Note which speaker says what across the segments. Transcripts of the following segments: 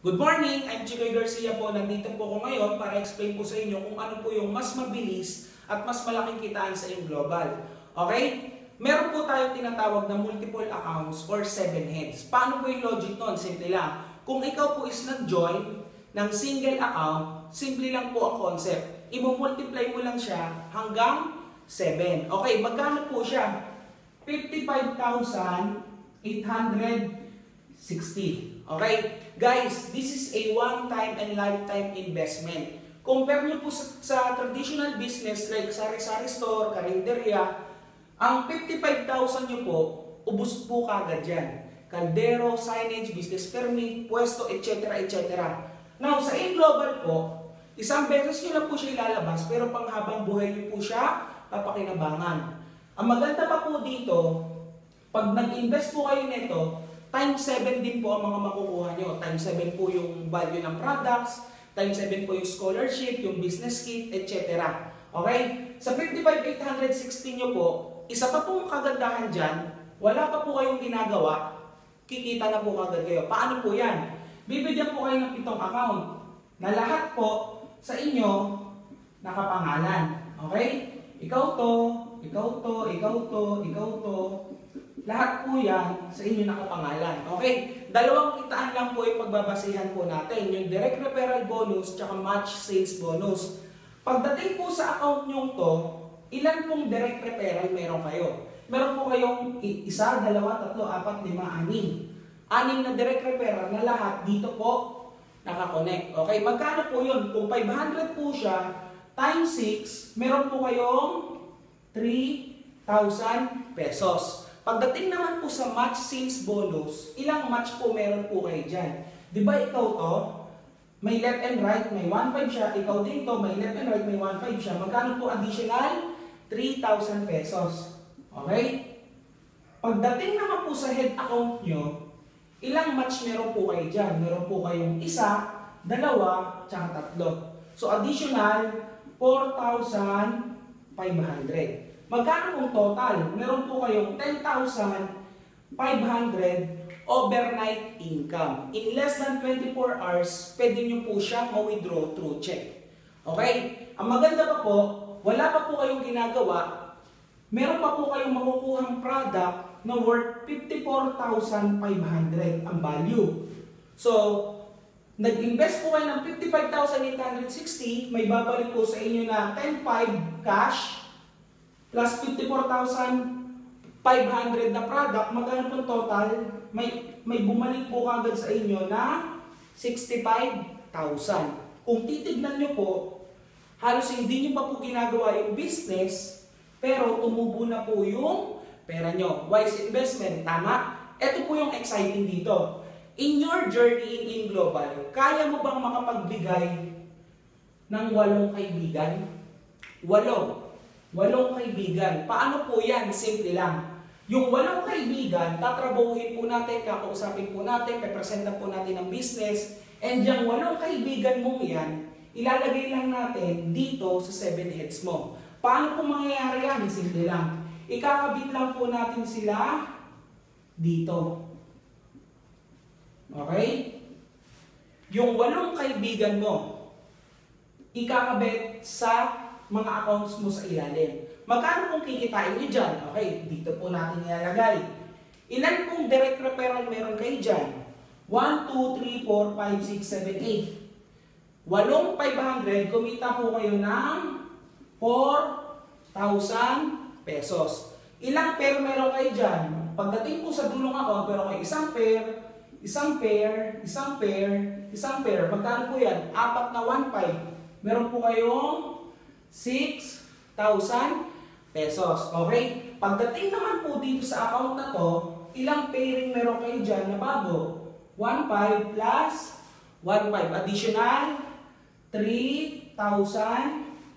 Speaker 1: Good morning! I'm Chicoy Garcia po. Nandito po ako ngayon para explain po sa inyo kung ano po yung mas mabilis at mas malaking kitaan sa global. Okay? Meron po tayong tinatawag na multiple accounts or 7 heads. Paano po yung logic nun? Simple lang. Kung ikaw po is nag-join ng single account, simple lang po ang concept. I-multiply mo lang siya hanggang 7. Okay, magkano po siya? 55,860. Okay? Guys, this is a one-time and lifetime investment. Compare nyo po sa traditional business like sari-sari store, karinderya, ang 55,000 nyo po, ubos po kagad yan. Kaldero, signage, business permit, pwesto, etc. etc. Now, sa global po, isang beses nyo lang po siya ilalabas, pero panghabang buhay nyo po siya papakinabangan. Ang maganda pa po dito, pag nag-invest po kayo nito, times 7 din po ang mga makukuha nyo. Times 7 po yung value ng products, times 7 po yung scholarship, yung business kit, etc. Okay? Sa 55,860 nyo po, isa pa pong kagandahan dyan, wala pa po kayong ginagawa, kikita na po kagad kayo. Paano po yan? Bibigyan po kayo ng 7 account na lahat po sa inyo nakapangalan. Okay? Ikaw to, ikaw to, ikaw to, ikaw to. Lahat po yan sa inyo nakapangalan. Okay? Dalawang kitaan lang po yung pagbabasihan po natin. Yung direct referral bonus tsaka match sales bonus. Pagdating po sa account nyo to, ilan pong direct referral meron kayo? Meron po kayong 1, 2, 3, 4, 5, 6. 6 na direct referral na lahat dito po nakakonect. Okay? Magkano po yun? Kung 500 po siya, times 6, meron po kayong 3,000 pesos. Pagdating naman po sa match sales bonus, ilang match po meron po kayo dyan? Di ba ikaw to, may left and right, may 1.5 siya. Ikaw din to, may left and right, may 1.5 siya. Magkano po additional? 3,000 pesos. Okay? Pagdating naman po sa head account nyo, ilang match meron po kayo dyan? Meron po kayong 1, 2, tsaka 3. So additional, 4,500. Magkano pong total? Meron po kayong 10,500 overnight income. In less than 24 hours, pwede nyo po siya ma-withdraw through check. Okay? Ang maganda pa po, wala pa po kayong ginagawa, meron pa po kayong makukuhang product na worth 54,500 ang value. So, nag-invest po kayo ng 55,860, may babalik po sa inyo na 10,500 cash, plus 54,500 na product, magkano po total? May bumalik po kagad sa inyo na 65,000. Kung titignan nyo po, halos hindi nyo pa po ginagawa yung business, pero tumubo na po yung pera nyo. Wise investment, tama? Ito po yung exciting dito. In your journey in global, kaya mo bang makapagbigay ng 8 kaibigan? 8 kaibigan. Paano po yan? Simple lang. Yung 8 kaibigan, tatrabahuhin po natin, kakausapin po natin, pepresenta po natin ang business, and yung 8 kaibigan mong yan, ilalagay lang natin dito sa 7 heads mo. Paano po mangyayari yan? Simple lang. Ikakabit lang po natin sila dito. Okay? Yung 8 kaibigan mo, ikakabit sa mga accounts mo sa ilalim. Magkano pong kikitain nyo dyan? Okay, dito po natin ilalagay. Ilan pong direct referral meron kayo dyan? 1, 2, 3, 4, 5, 6, 7, 8. 8,500, kumita po kayo ng 4,000 pesos. Ilang pair meron kayo dyan? Pagdating po sa dulong account, meron kayo isang pair, isang pair, isang pair, isang pair. Magkano po yan? 4 na 1,500. Meron po kayong 6,000 pesos. Okay? Pagdating naman po dito sa account na to, ilang pairing meron kayo dyan na bago? 1,500 plus 1,500. Additional, 3,000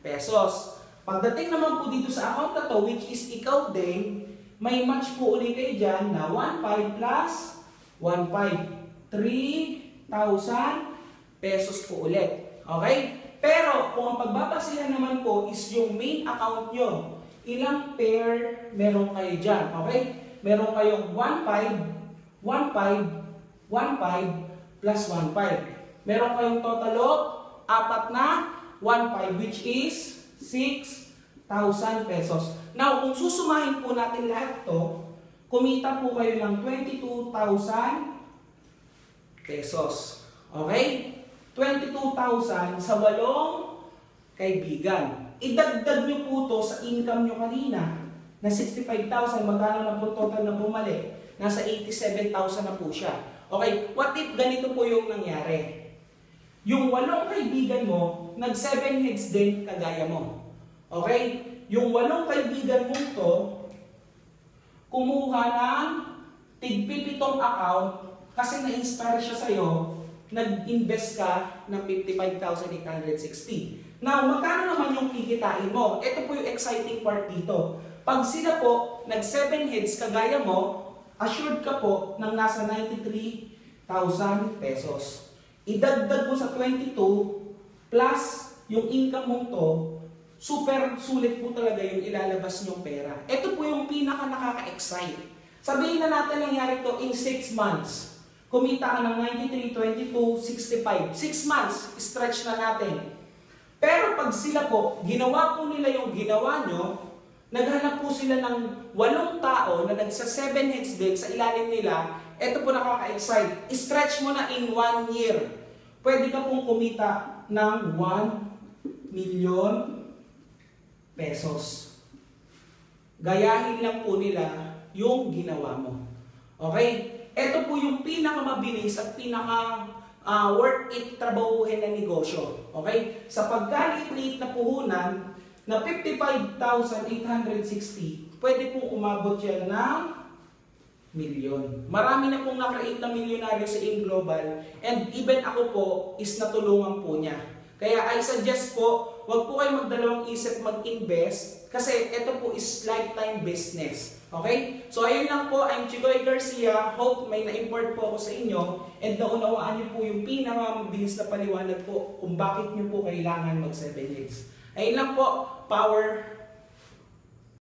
Speaker 1: pesos. Pagdating naman po dito sa account na to, which is ikaw din, may match po ulit kayo dyan na 1,500 plus 1,500. 3,000 pesos po ulit. Okay? Pero kung ang pagbabasihan naman po is yung main account nyo, ilang pair meron kayo dyan? Okay? Meron kayong 1,500, 1,500, 1,500 plus 1,500. meron kayong total of 4 na 1.5 which is 6,000 pesos. Now, kung susumahin po natin lahat to, kumita po kayo ng 22,000 pesos. Okay? 22,000 sa 8 kaibigan. Idagdag nyo po to sa income nyo kanina na 65,000. Magkano na po total na bumalik? Nasa 87,000 na po siya. Okay? What if ganito po yung nangyari? Yung 8 kaibigan mo, nag 7 heads din kagaya mo. Okay? Yung 8 kaibigan mo to, kumuha ng tig-7 account kasi na-inspire siya sa'yo, nag-invest ka ng 55,860. Now, magkano naman yung kikitain mo? Ito po yung exciting part dito. Pag sila po nag 7 heads kagaya mo, assured ka po ng nasa 93,000 pesos. Idagdag mo sa 22 plus yung income mo to, super sulit po talaga yung ilalabas nyong pera. Ito po yung pinaka nakaka-excite. Sabihin na natin nangyari to in 6 months. Kumita ka ng 93, 22, 65. 6 months, stretch na natin. Pero pag sila po, ginawa po nila yung ginawa nyo, naghanap po sila ng 8 tao na nagsa 7 heads din sa ilalim nila, ito po nakaka-excite. Stretch mo na in 1 year. Pwede ka pong kumita ng 1 million pesos. Gayahin lang po nila yung ginawa mo. Okay? Ito po yung pinakamabilis at worth it trabahuhin na negosyo. Okay? Sa pagkaliit-liit na puhunan na 55,860, pwede pong umabot yan ng milyon. Marami na pong nakreate na milyonaryo sa AIM Global and even ako po is natulungan po niya. Kaya I suggest po, wag po kayo magdalawang isip mag-invest kasi ito po is lifetime business. Okay? So ayun lang po, I'm Chigoy Garcia. Hope may na-import po ako sa inyo and naunawaan niyo po yung pinakamabilis na paliwanag po kung bakit niyo po kailangan mag 7 heads. Ayun lang po, power